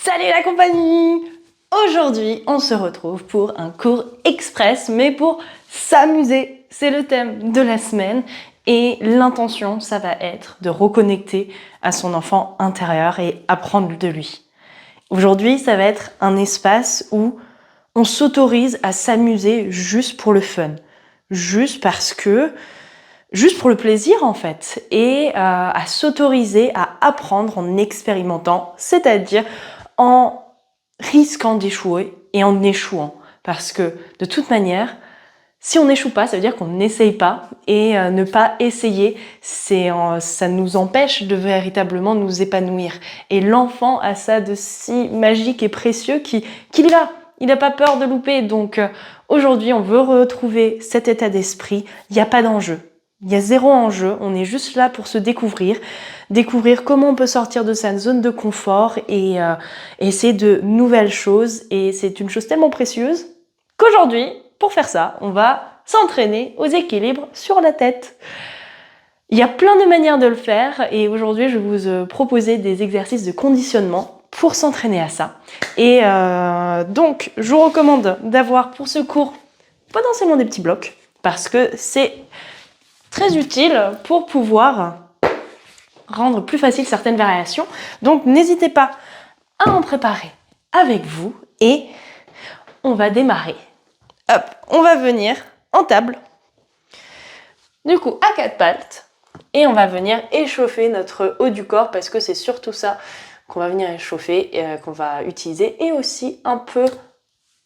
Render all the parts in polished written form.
Salut la compagnie! Aujourd'hui, on se retrouve pour un cours express, mais pour s'amuser. C'est le thème de la semaine et l'intention, ça va être de reconnecter à son enfant intérieur et apprendre de lui. Aujourd'hui, ça va être un espace où on s'autorise à s'amuser juste pour le fun, juste pour le plaisir en fait, et à s'autoriser à apprendre en expérimentant, c'est-à-dire en risquant d'échouer et en échouant. Parce que de toute manière, si on n'échoue pas, ça veut dire qu'on n'essaye pas, et ne pas essayer, ça nous empêche de véritablement nous épanouir. Et l'enfant a ça de si magique et précieux qu'il y va. Il n'a pas peur de louper. Donc aujourd'hui, on veut retrouver cet état d'esprit. Il n'y a pas d'enjeu. Il y a zéro enjeu. On est juste là pour se découvrir comment on peut sortir de sa zone de confort et essayer de nouvelles choses. Et c'est une chose tellement précieuse qu'aujourd'hui, pour faire ça, on va s'entraîner aux équilibres sur la tête. Il y a plein de manières de le faire et aujourd'hui, je vais vous proposer des exercices de conditionnement pour s'entraîner à ça. Et donc, je vous recommande d'avoir pour ce cours potentiellement des petits blocs parce que c'est très utile pour pouvoir rendre plus facile certaines variations. Donc, n'hésitez pas à en préparer avec vous et on va démarrer. Hop, on va venir en table, du coup à quatre pattes, et on va venir échauffer notre haut du corps parce que c'est surtout ça qu'on va venir échauffer et qu'on va utiliser, et aussi un peu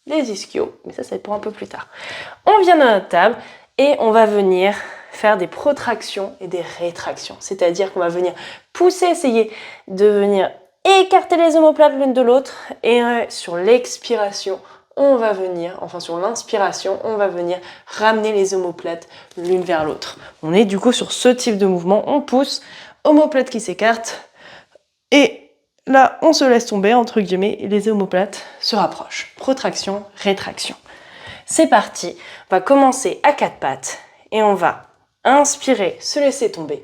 les ischios, mais ça va être pour un peu plus tard. On vient dans notre table et on va venir faire des protractions et des rétractions, c'est-à-dire qu'on va venir pousser, essayer de venir écarter les omoplates l'une de l'autre, et sur l'expiration, on va venir, enfin sur l'inspiration, on va venir ramener les omoplates l'une vers l'autre. On est du coup sur ce type de mouvement, on pousse, omoplates qui s'écartent, et là on se laisse tomber, entre guillemets, et les omoplates se rapprochent. Protraction, rétraction. C'est parti, on va commencer à quatre pattes, et on va inspirer, se laisser tomber,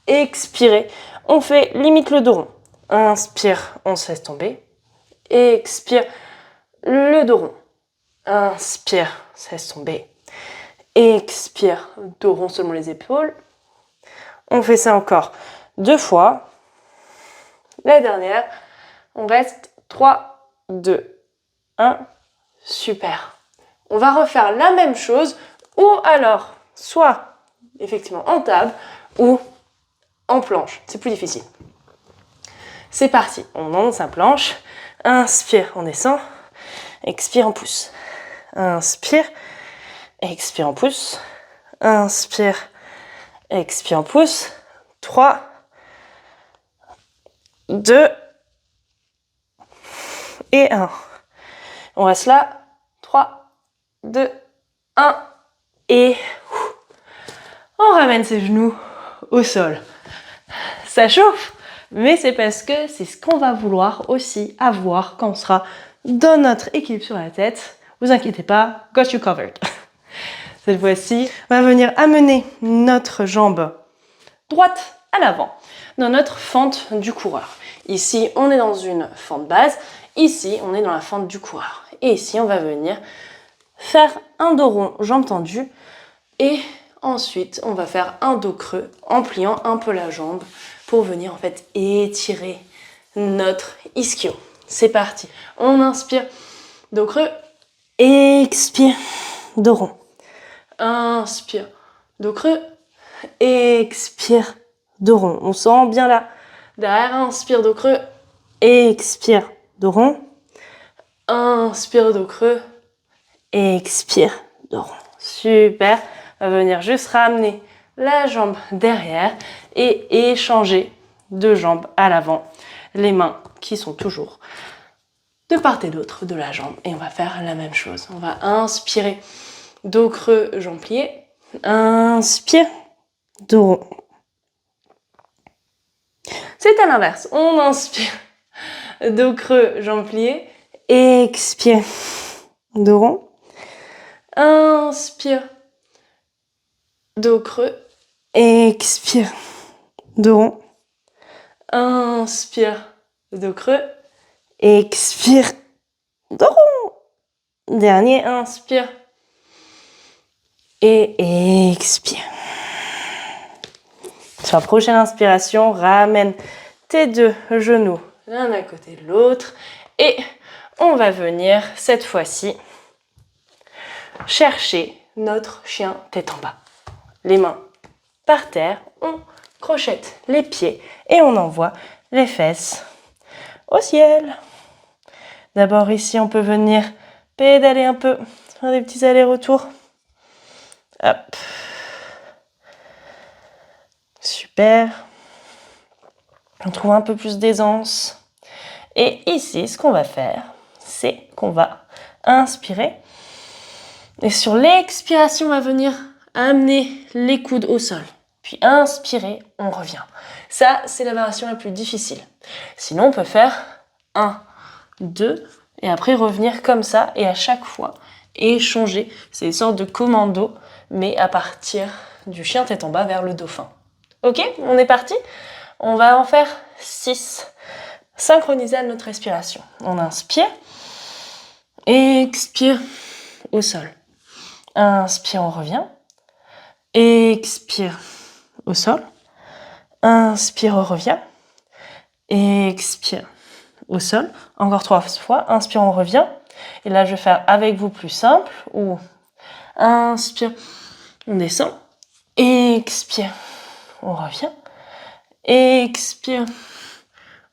expirer, on fait limite le dos rond. Inspire, on se laisse tomber, expire, le dos rond. Inspire, se laisse tomber. Expire, dos rond seulement les épaules. On fait ça encore 2 fois. La dernière, on reste 3, 2, 1. Super. On va refaire la même chose, ou alors, soit effectivement en table, ou en planche. C'est plus difficile. C'est parti. On monte sa planche. Inspire, on descend. Expire, on pousse. Inspire. Expire, on pousse. Inspire. Expire, on pousse. 3, 2 et 1. On reste là. 3, 2, 1. Et on ramène ses genoux au sol. Ça chauffe, mais c'est parce que c'est ce qu'on va vouloir aussi avoir quand on sera dans notre équilibre sur la tête. Vous inquiétez pas, got you covered. Cette fois-ci, on va venir amener notre jambe droite à l'avant dans notre fente du coureur. Ici, on est dans une fente basse. Ici, on est dans la fente du coureur. Et ici, on va venir faire un dos rond, jambe tendue. Et ensuite, on va faire un dos creux en pliant un peu la jambe pour venir en fait étirer notre ischio. C'est parti. On inspire, dos creux. Expire, dos rond. Inspire, dos creux. Expire, dos rond. On sent bien là. Derrière, inspire, dos creux. Expire, dos rond. Inspire, dos creux. Expire, dos rond. Super. On va venir juste ramener la jambe derrière et échanger 2 jambes à l'avant. Les mains qui sont toujours de part et d'autre de la jambe. Et on va faire la même chose. On va inspirer, dos creux, jambes pliées. Inspire, dos rond. C'est à l'inverse. On inspire, dos creux, jambes pliées. Expire, dos rond. Inspire, dos creux. Expire, dos rond. Inspire, dos creux. Expire. Dos rond. Dernier, inspire. Et expire. Sur la prochaine inspiration, ramène tes deux genoux l'un à côté de l'autre. Et on va venir, cette fois-ci, chercher notre chien tête en bas. Les mains par terre, on crochette les pieds et on envoie les fesses au ciel. D'abord ici, on peut venir pédaler un peu, faire des petits allers-retours. Hop. Super. On trouve un peu plus d'aisance. Et ici, ce qu'on va faire, c'est qu'on va inspirer. Et sur l'expiration, on va venir amener les coudes au sol. Puis inspirer, on revient. Ça, c'est la variation la plus difficile. Sinon, on peut faire 1, 2, et après revenir comme ça, et à chaque fois, et changer. C'est une sorte de commando, mais à partir du chien tête en bas vers le dauphin. Ok, on est parti. On va en faire 6. Synchroniser à notre respiration. On inspire, expire au sol. Inspire, on revient. Expire au sol. Inspire, on revient. Expire au sol. Encore 3 fois. Inspire, on revient. Et là, je vais faire avec vous plus simple. Ou inspire, on descend. Expire, on revient. Expire,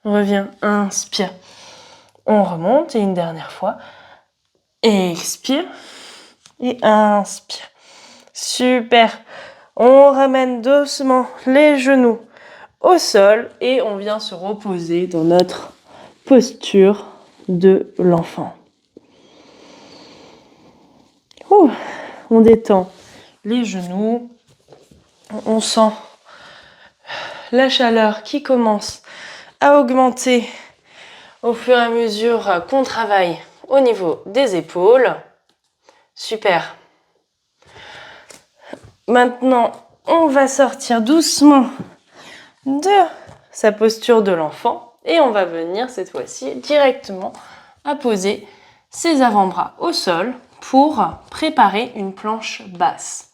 on revient. Inspire, on remonte. Et une dernière fois. Expire et inspire. Super. On ramène doucement les genoux au sol et on vient se reposer dans notre posture de l'enfant. On détend les genoux. On sent la chaleur qui commence à augmenter au fur et à mesure qu'on travaille au niveau des épaules. Super. Maintenant, on va sortir doucement de sa posture de l'enfant et on va venir cette fois-ci directement à poser ses avant-bras au sol pour préparer une planche basse.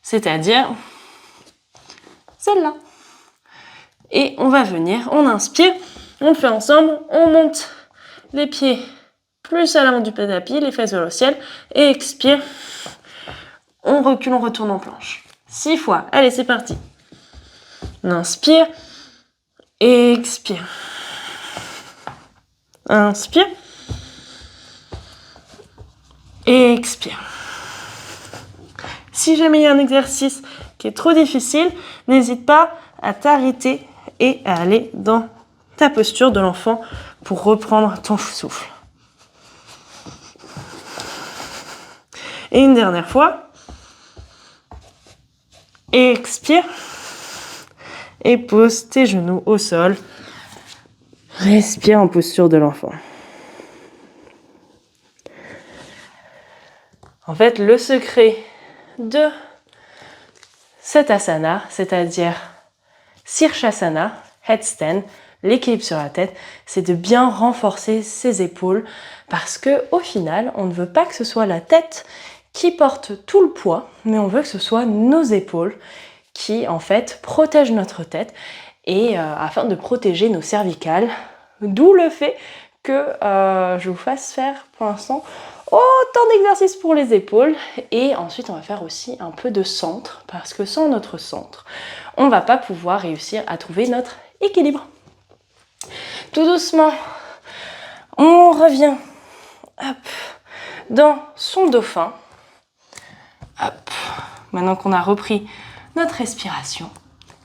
C'est-à-dire celle-là. Et on va venir, on inspire, on le fait ensemble, on monte les pieds plus à l'avant du tapis, les fesses vers le ciel, et expire. On recule, on retourne en planche. 6 fois. Allez, c'est parti. On inspire, expire. Inspire, expire. Si jamais il y a un exercice qui est trop difficile, n'hésite pas à t'arrêter et à aller dans ta posture de l'enfant pour reprendre ton souffle. Et une dernière fois. Expire. Et pose tes genoux au sol. Respire en posture de l'enfant. En fait, le secret de cet asana, c'est-à-dire Sirsasana, headstand, l'équilibre sur la tête, c'est de bien renforcer ses épaules parce que au final, on ne veut pas que ce soit la tête qui porte tout le poids, mais on veut que ce soit nos épaules qui en fait protègent notre tête et afin de protéger nos cervicales, d'où le fait que je vous fasse faire pour l'instant autant d'exercices pour les épaules et ensuite on va faire aussi un peu de centre parce que sans notre centre, on ne va pas pouvoir réussir à trouver notre équilibre. Tout doucement, on revient hop, dans son dauphin. Hop. Maintenant qu'on a repris notre respiration,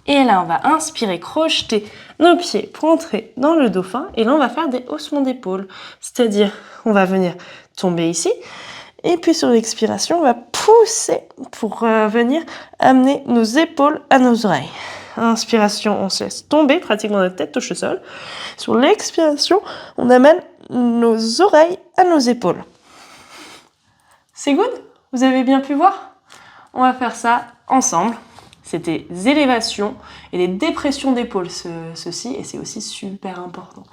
et là on va inspirer, crocheter nos pieds pour entrer dans le dauphin et là on va faire des haussements d'épaule, c'est-à-dire on va venir tomber ici et puis sur l'expiration on va pousser pour venir amener nos épaules à nos oreilles. Inspiration, on se laisse tomber, pratiquement notre tête touche le sol. Sur l'expiration, on amène nos oreilles à nos épaules. C'est good? Vous avez bien pu voir? On va faire ça ensemble. c'est des élévations et des dépressions d'épaule, ceci, et c'est aussi super important.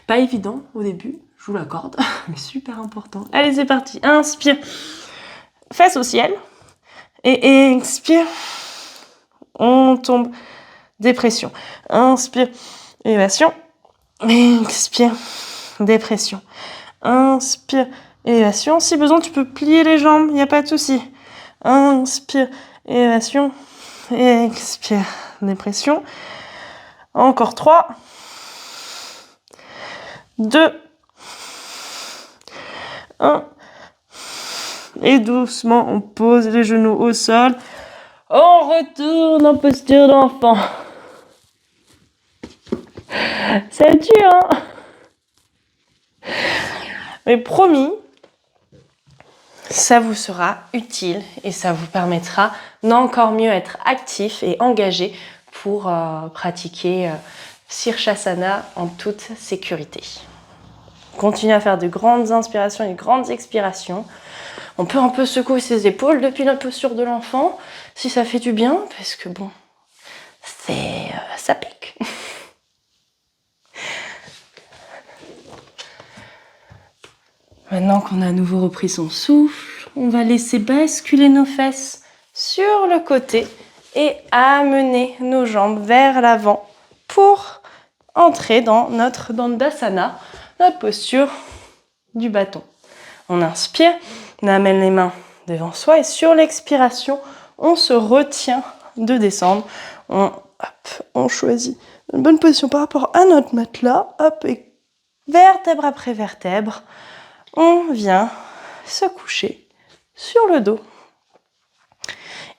Pas évident au début, je vous l'accorde, mais super important. Allez, c'est parti. Inspire, fesses au ciel, et expire, on tombe, dépression. Inspire, élévation, expire, dépression. Inspire, élévation. Si besoin, tu peux plier les jambes, il n'y a pas de souci. Inspire, élévation, expire, dépression. Encore 3, 2, 1. Et doucement, on pose les genoux au sol. On retourne en posture d'enfant. C'est dur, hein? Mais promis, ça vous sera utile et ça vous permettra d'encore mieux être actif et engagé pour pratiquer Sirsasana en toute sécurité. Continuez à faire de grandes inspirations et de grandes expirations. On peut un peu secouer ses épaules depuis la posture de l'enfant, si ça fait du bien, parce que bon, ça pique. Maintenant qu'on a à nouveau repris son souffle, on va laisser basculer nos fesses sur le côté et amener nos jambes vers l'avant pour entrer dans notre Dandasana, notre posture du bâton. On inspire, on amène les mains devant soi et sur l'expiration, on se retient de descendre. On choisit une bonne position par rapport à notre matelas. Hop, et vertèbre après vertèbre, on vient se coucher sur le dos.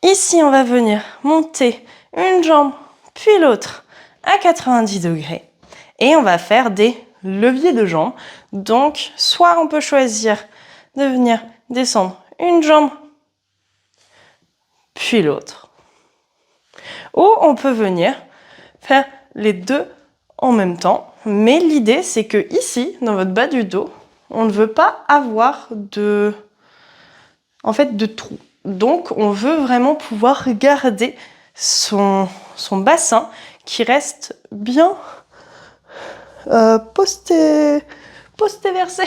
Ici, on va venir monter une jambe puis l'autre à 90 degrés et on va faire des leviers de jambes. Donc, soit on peut choisir de venir descendre une jambe puis l'autre, ou on peut venir faire les deux en même temps. Mais l'idée, c'est que ici, dans votre bas du dos, on ne veut pas avoir de trou. Donc, on veut vraiment pouvoir garder son bassin qui reste bien posté versé.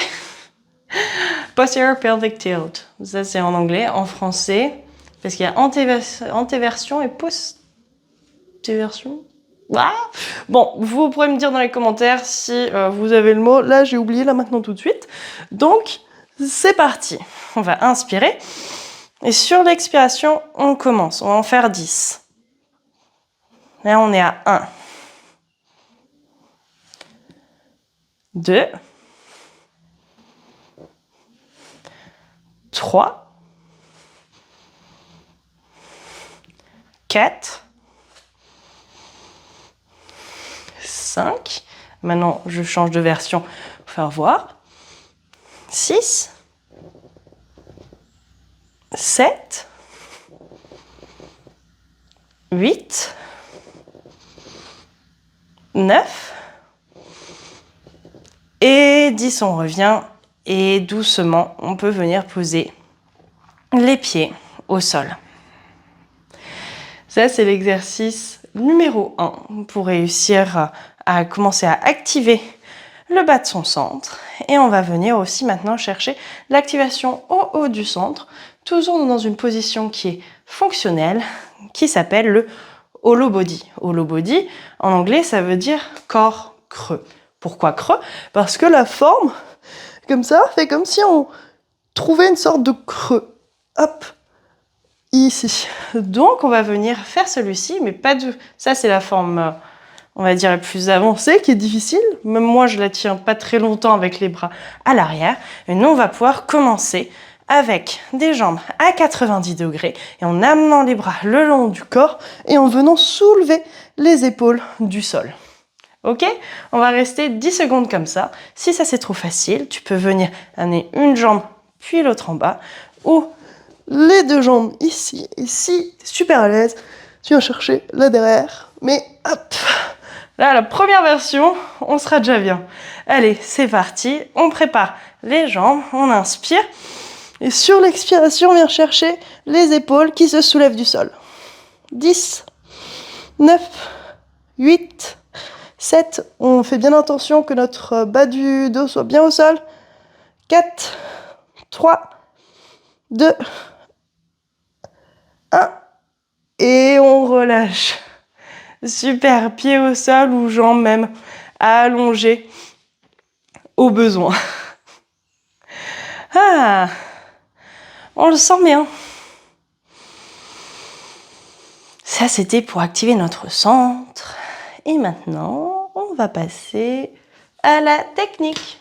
Posterior pelvic tilt. Ça, c'est en anglais. En français, parce qu'il y a antéversion et postéversion. Ah bon, vous pourrez me dire dans les commentaires si vous avez le mot. Là, j'ai oublié, là, maintenant, tout de suite. Donc, c'est parti. On va inspirer. Et sur l'expiration, on commence. On va en faire 10. Là, on est à 1. 2. 3. 4. 5. Maintenant, je change de version pour faire voir. 6. 7. 8. 9. Et 10, on revient. Et doucement, on peut venir poser les pieds au sol. Ça, c'est l'exercice numéro 1 pour réussir à commencer à activer le bas de son centre. Et on va venir aussi maintenant chercher l'activation au haut du centre, toujours dans une position qui est fonctionnelle, qui s'appelle le hollow body. Hollow body, en anglais, ça veut dire corps creux. Pourquoi creux? Parce que la forme, comme ça, fait comme si on trouvait une sorte de creux. Hop, ici. Donc, on va venir faire celui-ci, mais pas de... Ça, c'est la forme, on va dire, la plus avancée, qui est difficile. Même moi, je la tiens pas très longtemps avec les bras à l'arrière. Et nous, on va pouvoir commencer avec des jambes à 90 degrés et en amenant les bras le long du corps et en venant soulever les épaules du sol. Ok? On va rester 10 secondes comme ça. Si ça c'est trop facile, tu peux venir amener une jambe puis l'autre en bas ou les deux jambes ici. Et si tu es super à l'aise, tu viens chercher là derrière. Mais hop! Là, la première version, on sera déjà bien. Allez, c'est parti. On prépare les jambes, on inspire. Et sur l'expiration, on vient chercher les épaules qui se soulèvent du sol. 10, 9, 8, 7. On fait bien attention que notre bas du dos soit bien au sol. 4, 3, 2, 1. Et on relâche. Super, pied au sol ou jambes même allongées au besoin. Ah, on le sent bien. Ça, c'était pour activer notre centre. Et maintenant, on va passer à la technique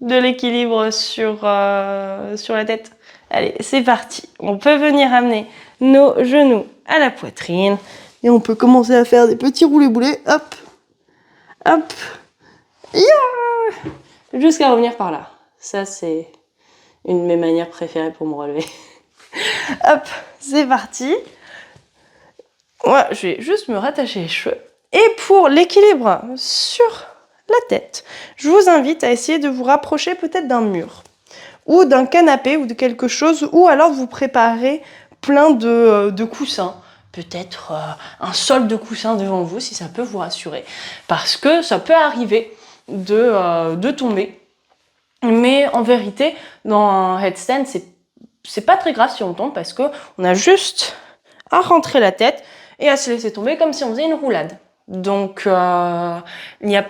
de l'équilibre sur la tête. Allez, c'est parti. On peut venir amener nos genoux à la poitrine. Et on peut commencer à faire des petits roulés-boulés. Hop, hop, yeah, jusqu'à revenir par là. Ça, c'est une de mes manières préférées pour me relever. Hop, c'est parti. Ouais, je vais juste me rattacher les cheveux. Et pour l'équilibre sur la tête, je vous invite à essayer de vous rapprocher peut-être d'un mur ou d'un canapé ou de quelque chose, ou alors vous préparez plein de coussins. Peut-être un sol de coussins devant vous si ça peut vous rassurer. Parce que ça peut arriver de tomber. Mais en vérité, dans un headstand, c'est pas très grave si on tombe parce qu'on a juste à rentrer la tête et à se laisser tomber comme si on faisait une roulade. Donc, il n'y a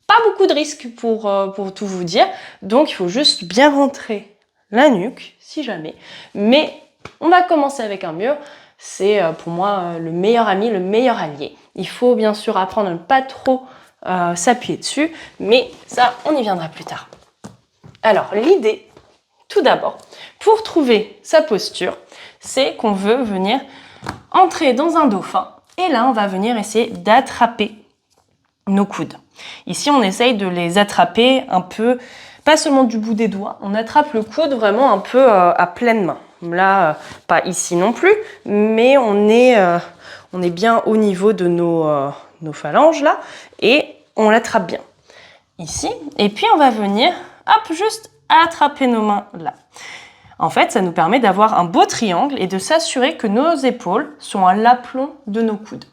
pas beaucoup de risques pour tout vous dire. Donc, il faut juste bien rentrer la nuque, si jamais. Mais on va commencer avec un mur. C'est pour moi le meilleur ami, le meilleur allié. Il faut bien sûr apprendre à ne pas trop s'appuyer dessus. Mais ça, on y viendra plus tard. Alors, l'idée, tout d'abord, pour trouver sa posture, c'est qu'on veut venir entrer dans un dauphin. Et là, on va venir essayer d'attraper nos coudes. Ici, on essaye de les attraper un peu, pas seulement du bout des doigts, on attrape le coude vraiment un peu à pleine main. Là, pas ici non plus, mais on est bien au niveau de nos phalanges là, et on l'attrape bien. Ici, et puis on va venir, hop, juste attraper nos mains là. En fait, ça nous permet d'avoir un beau triangle et de s'assurer que nos épaules sont à l'aplomb de nos coudes.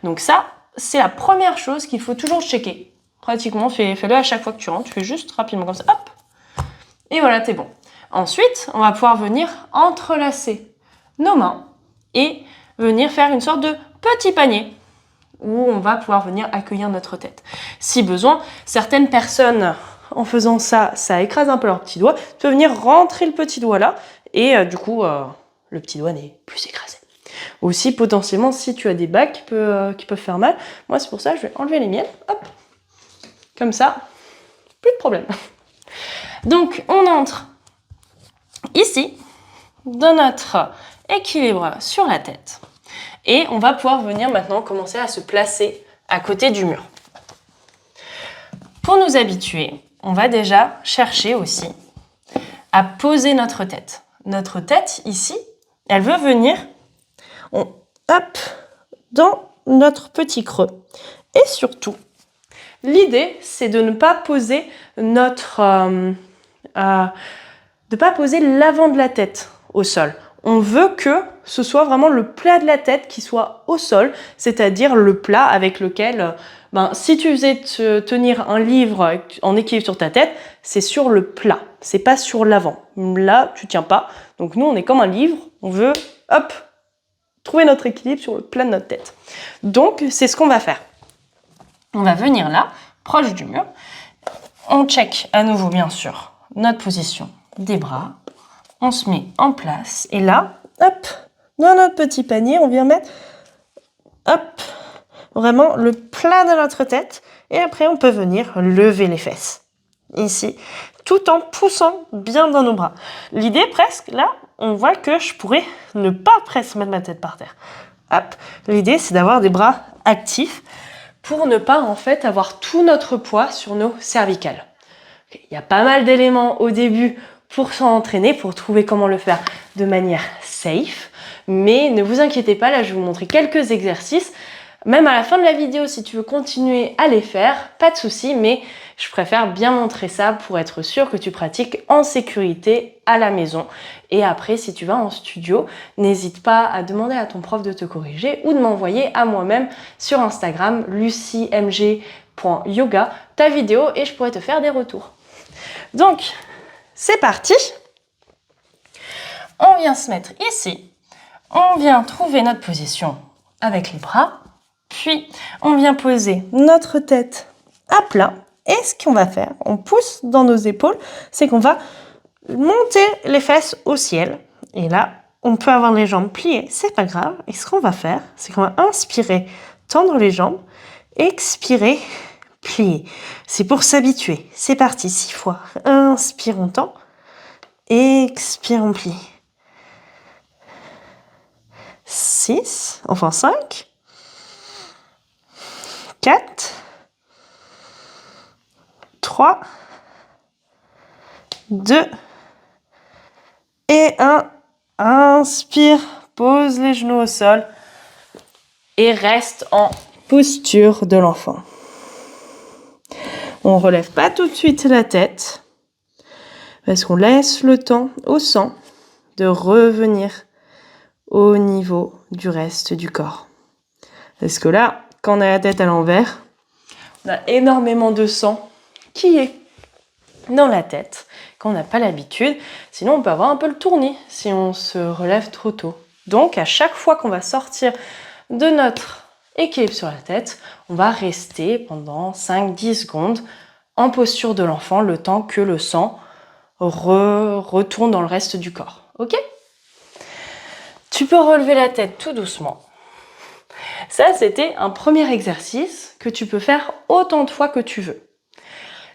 Donc ça, c'est la première chose qu'il faut toujours checker. Pratiquement, fais-le à chaque fois que tu rentres, tu fais juste rapidement comme ça, hop. Et voilà, t'es bon. Ensuite, on va pouvoir venir entrelacer nos mains et venir faire une sorte de petit panier où on va pouvoir venir accueillir notre tête. Si besoin, certaines personnes, en faisant ça, ça écrase un peu leur petit doigt. Tu peux venir rentrer le petit doigt là et du coup, le petit doigt n'est plus écrasé. Aussi, potentiellement, si tu as des bagues qui peuvent faire mal, moi c'est pour ça que je vais enlever les miennes. Hop, comme ça, plus de problème. Donc, on entre ici, dans notre équilibre sur la tête. Et on va pouvoir venir maintenant commencer à se placer à côté du mur. Pour nous habituer, on va déjà chercher aussi à poser notre tête. Notre tête, ici, elle veut venir hop, dans notre petit creux. Et surtout, l'idée, c'est de ne pas poser l'avant de la tête au sol. On veut que ce soit vraiment le plat de la tête qui soit au sol, c'est-à-dire le plat avec lequel, si tu faisais tenir un livre en équilibre sur ta tête, c'est sur le plat, c'est pas sur l'avant. Là, tu tiens pas. Donc nous, on est comme un livre, on veut, hop, trouver notre équilibre sur le plat de notre tête. Donc, c'est ce qu'on va faire. On va venir là, proche du mur. On check à nouveau, bien sûr, notre position des bras. On se met en place. Et là, hop, dans notre petit panier, on vient mettre, hop, vraiment le plat de notre tête. Et après, on peut venir lever les fesses. Ici, tout en poussant bien dans nos bras. L'idée, presque, là, on voit que je pourrais ne pas presque mettre ma tête par terre. Hop. L'idée, c'est d'avoir des bras actifs pour ne pas, en fait, avoir tout notre poids sur nos cervicales. Il y a pas mal d'éléments au début pour s'entraîner, pour trouver comment le faire de manière safe. Mais ne vous inquiétez pas, là, je vais vous montrer quelques exercices Même à la fin de la vidéo, si tu veux continuer à les faire, pas de souci, mais je préfère bien montrer ça pour être sûr que tu pratiques en sécurité à la maison. Et après, si tu vas en studio, n'hésite pas à demander à ton prof de te corriger ou de m'envoyer à moi-même sur Instagram, lucymg.yoga, ta vidéo et je pourrais te faire des retours. Donc, c'est parti. On vient se mettre ici. On vient trouver notre position avec les bras. Puis, on vient poser notre tête à plat. Et ce qu'on va faire, on pousse dans nos épaules, c'est qu'on va monter les fesses au ciel. Et là, on peut avoir les jambes pliées, c'est pas grave. Et ce qu'on va faire, c'est qu'on va inspirer, tendre les jambes, expirer, plier. C'est pour s'habituer. C'est parti, 6 fois. Inspire, on tend. Expire, on plie. 6, enfin 5, 4, 3, 2 et 1. Inspire, pose les genoux au sol et reste en posture de l'enfant. On ne relève pas tout de suite la tête parce qu'on laisse le temps au sang de revenir au niveau du reste du corps. Parce que là, quand on a la tête à l'envers, on a énormément de sang qui est dans la tête, quand on n'a pas l'habitude. Sinon, on peut avoir un peu le tournis si on se relève trop tôt. Donc, à chaque fois qu'on va sortir de notre équilibre sur la tête, on va rester pendant 5-10 secondes en posture de l'enfant, le temps que le sang retourne dans le reste du corps. Ok ? Tu peux relever la tête tout doucement. Ça, c'était un premier exercice que tu peux faire autant de fois que tu veux.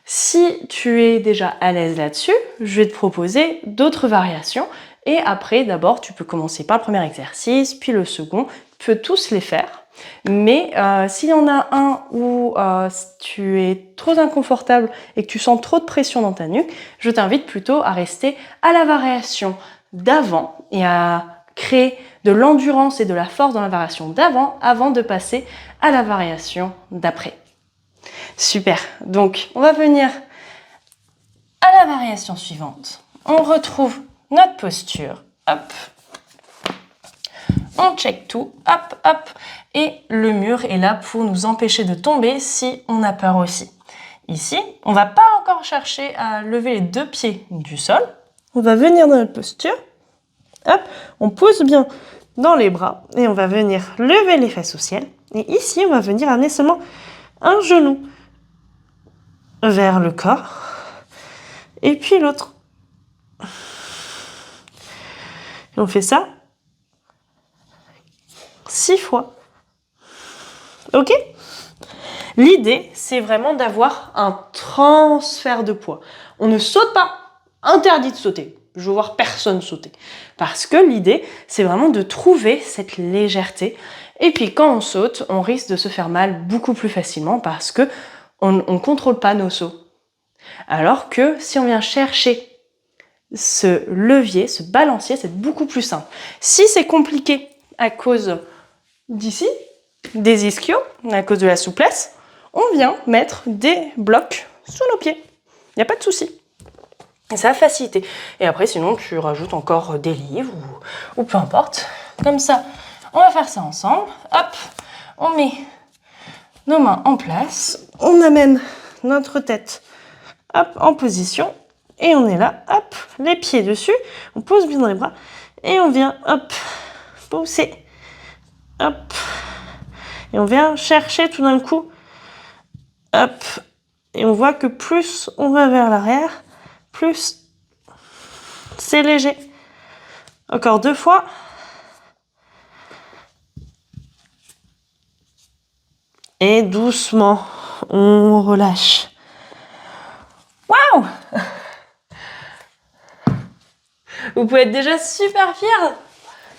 Si tu es déjà à l'aise là-dessus, je vais te proposer d'autres variations. Et après, d'abord, tu peux commencer par le premier exercice, puis le second. Tu peux tous les faire. Mais s'il y en a un où tu es trop inconfortable et que tu sens trop de pression dans ta nuque, je t'invite plutôt à rester à la variation d'avant et à créer de l'endurance et de la force dans la variation d'avant avant de passer à la variation d'après. Super, donc on va venir à la variation suivante. On retrouve notre posture, hop. On check tout, hop, hop. Et le mur est là pour nous empêcher de tomber si on a peur aussi. Ici, on ne va pas encore chercher à lever les 2 pieds du sol. On va venir dans notre posture. Hop, on pose bien dans les bras et on va venir lever les fesses au ciel. Et ici, on va venir amener seulement un genou vers le corps et puis l'autre. Et on fait ça 6 fois. Ok ? L'idée, c'est vraiment d'avoir un transfert de poids. On ne saute pas. Interdit de sauter. Je veux voir personne sauter. Parce que l'idée, c'est vraiment de trouver cette légèreté. Et puis quand on saute, on risque de se faire mal beaucoup plus facilement parce que on ne contrôle pas nos sauts. Alors que si on vient chercher ce levier, ce balancier, c'est beaucoup plus simple. Si c'est compliqué à cause d'ici, des ischios, à cause de la souplesse, on vient mettre des blocs sous nos pieds. Il n'y a pas de souci. Et ça va faciliter. Et après, sinon, tu rajoutes encore des livres ou peu importe. Comme ça, on va faire ça ensemble. Hop, on met nos mains en place. On amène notre tête hop, en position. Et on est là, hop, les pieds dessus. On pose bien dans les bras. Et on vient, hop, pousser. Hop. Et on vient chercher tout d'un coup. Hop. Et on voit que plus on va vers l'arrière, plus c'est léger. Encore 2 fois. Et doucement, on relâche. Waouh! Vous pouvez être déjà super fiers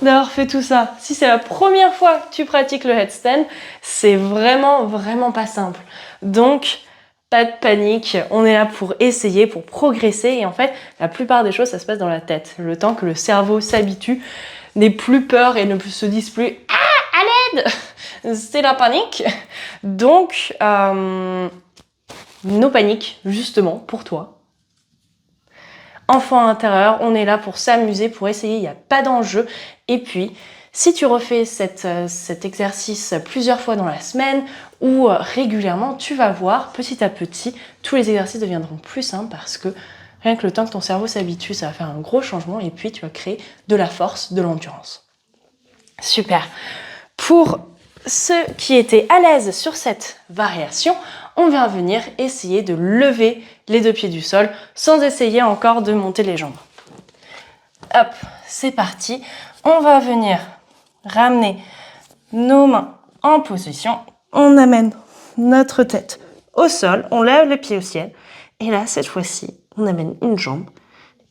d'avoir fait tout ça. Si c'est la première fois que tu pratiques le headstand, c'est vraiment, vraiment pas simple. Donc, pas de panique, on est là pour essayer, pour progresser. Et en fait, la plupart des choses, ça se passe dans la tête. Le temps que le cerveau s'habitue, n'ait plus peur et ne se dise plus « Ah, à l'aide !» c'est la panique. Donc, no panique, justement, pour toi. Enfant intérieur, on est là pour s'amuser, pour essayer, il n'y a pas d'enjeu. Et puis, si tu refais cet exercice plusieurs fois dans la semaine ou régulièrement, tu vas voir, petit à petit, tous les exercices deviendront plus simples parce que rien que le temps que ton cerveau s'habitue, ça va faire un gros changement et puis tu vas créer de la force, de l'endurance. Super. Pour ceux qui étaient à l'aise sur cette variation, on va venir essayer de lever les deux pieds du sol sans essayer encore de monter les jambes. Hop, c'est parti. On va venir ramener nos mains en position. On amène notre tête au sol, on lève les pieds au ciel. Et là, cette fois-ci, on amène une jambe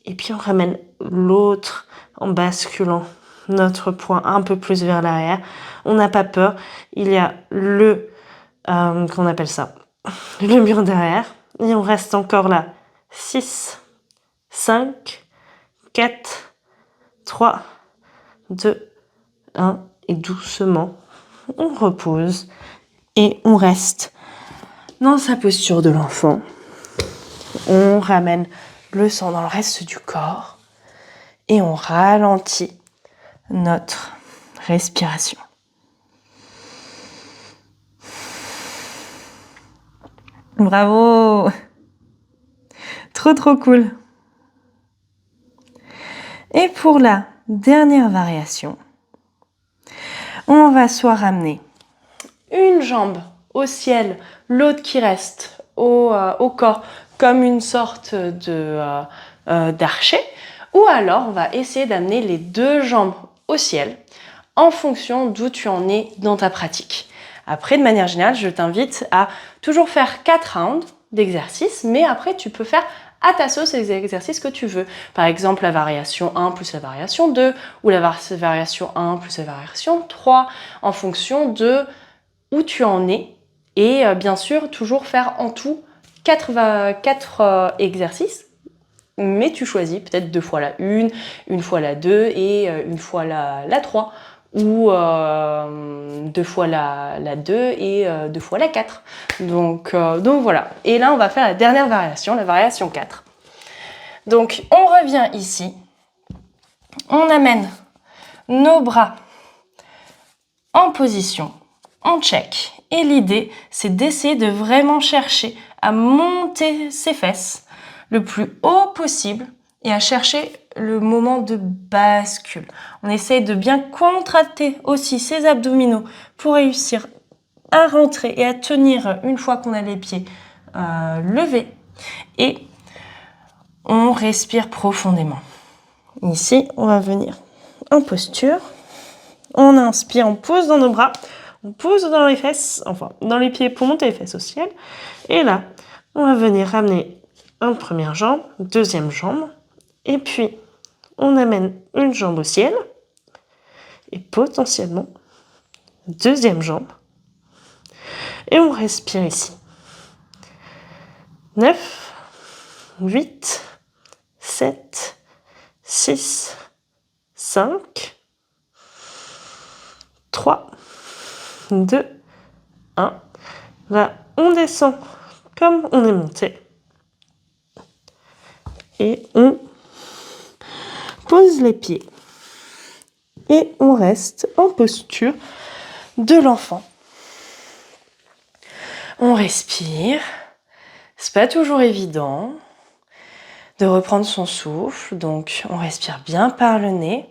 et puis on ramène l'autre en basculant notre poing un peu plus vers l'arrière. On n'a pas peur. Il y a qu'on appelle ça, le mur derrière. Et on reste encore là. 6, 5, 4, 3, 2, 1. Et doucement, on repose et on reste dans sa posture de l'enfant. On ramène le sang dans le reste du corps et on ralentit notre respiration. Bravo! Trop cool! Et pour la dernière variation, on va soit ramener une jambe au ciel, l'autre qui reste au corps comme une sorte d'archer, ou alors on va essayer d'amener les deux jambes au ciel en fonction d'où tu en es dans ta pratique. Après, de manière générale, je t'invite à toujours faire 4 rounds d'exercices, mais après tu peux faire à ta sauce les exercices que tu veux. Par exemple, la variation 1 plus la variation 2, ou la variation 1 plus la variation 3, en fonction de où tu en es. Et bien sûr, toujours faire en tout 4 exercices, mais tu choisis peut-être 2 fois la 1, une fois la 2 et une fois la 3, ou 2 fois la 2 et 2 fois la 4. Donc voilà. Et là, on va faire la dernière variation, la variation 4. Donc, on revient ici. On amène nos bras en position, on check. Et l'idée, c'est d'essayer de vraiment chercher à monter ses fesses le plus haut possible et à chercher le moment de bascule. On essaye de bien contracter aussi ses abdominaux pour réussir à rentrer et à tenir une fois qu'on a les pieds levés. Et on respire profondément. Ici, on va venir en posture. On inspire, on pose dans nos bras, on pose dans les fesses, enfin dans les pieds pour monter les fesses au ciel. Et là, on va venir ramener une première jambe, deuxième jambe. Et puis, on amène une jambe au ciel. Et potentiellement, deuxième jambe. Et on respire ici. 9, 8, 7, 6, 5, 3, 2, 1. Là, on descend comme on est monté. Et on pose les pieds. Et on reste en posture de l'enfant. On respire. C'est pas toujours évident de reprendre son souffle, donc on respire bien par le nez.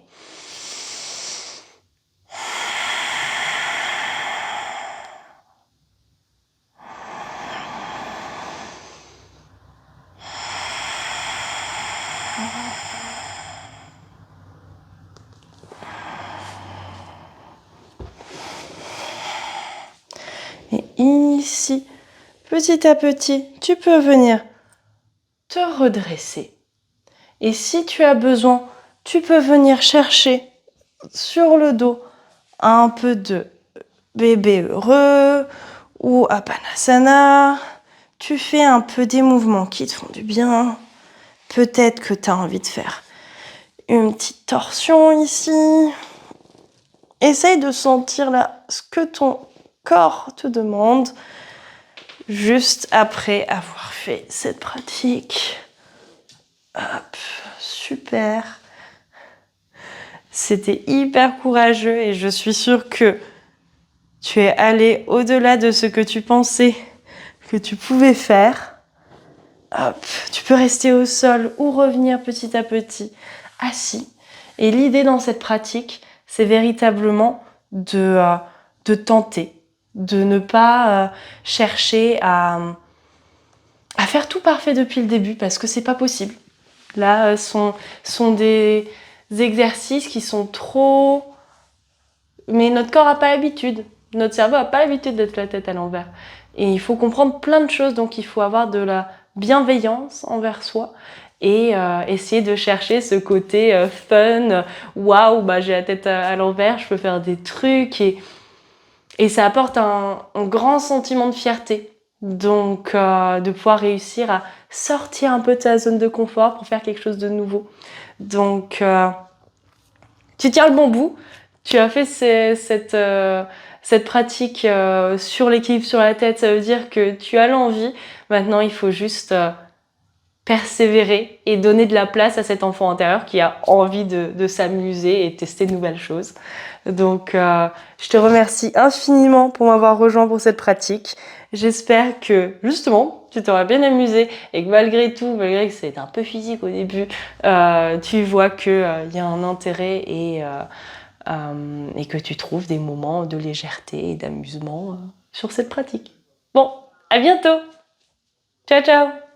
Et ici, petit à petit, tu peux venir te redresser. Et si tu as besoin, tu peux venir chercher sur le dos un peu de bébé heureux ou Apanasana. Tu fais un peu des mouvements qui te font du bien. Peut-être que tu as envie de faire une petite torsion ici. Essaye de sentir là ce que ton corps te demande juste après avoir fait cette pratique. Hop, super. C'était hyper courageux et je suis sûre que tu es allé au-delà de ce que tu pensais que tu pouvais faire. Hop, tu peux rester au sol ou revenir petit à petit assis. Et l'idée dans cette pratique, c'est véritablement de tenter, de ne pas chercher à faire tout parfait depuis le début parce que c'est pas possible. Là, sont des exercices qui sont trop... Mais notre corps n'a pas l'habitude. Notre cerveau n'a pas l'habitude d'être la tête à l'envers. Et il faut comprendre plein de choses, donc il faut avoir de la bienveillance envers soi et essayer de chercher ce côté fun. Waouh, bah, j'ai la tête à l'envers, je peux faire des trucs. Et ça apporte un grand sentiment de fierté. Donc, de pouvoir réussir à sortir un peu de sa zone de confort pour faire quelque chose de nouveau. Donc, tu tiens le bon bout. Tu as fait cette pratique sur l'équilibre sur la tête. Ça veut dire que tu as l'envie. Maintenant, il faut juste persévérer et donner de la place à cet enfant intérieur qui a envie de s'amuser et tester de nouvelles choses. Donc, je te remercie infiniment pour m'avoir rejoint pour cette pratique. J'espère que, justement, tu t'auras bien amusé et que malgré tout, malgré que c'est un peu physique au début, tu vois qu'il y a un intérêt et que tu trouves des moments de légèreté et d'amusement sur cette pratique. Bon, à bientôt. Ciao, ciao.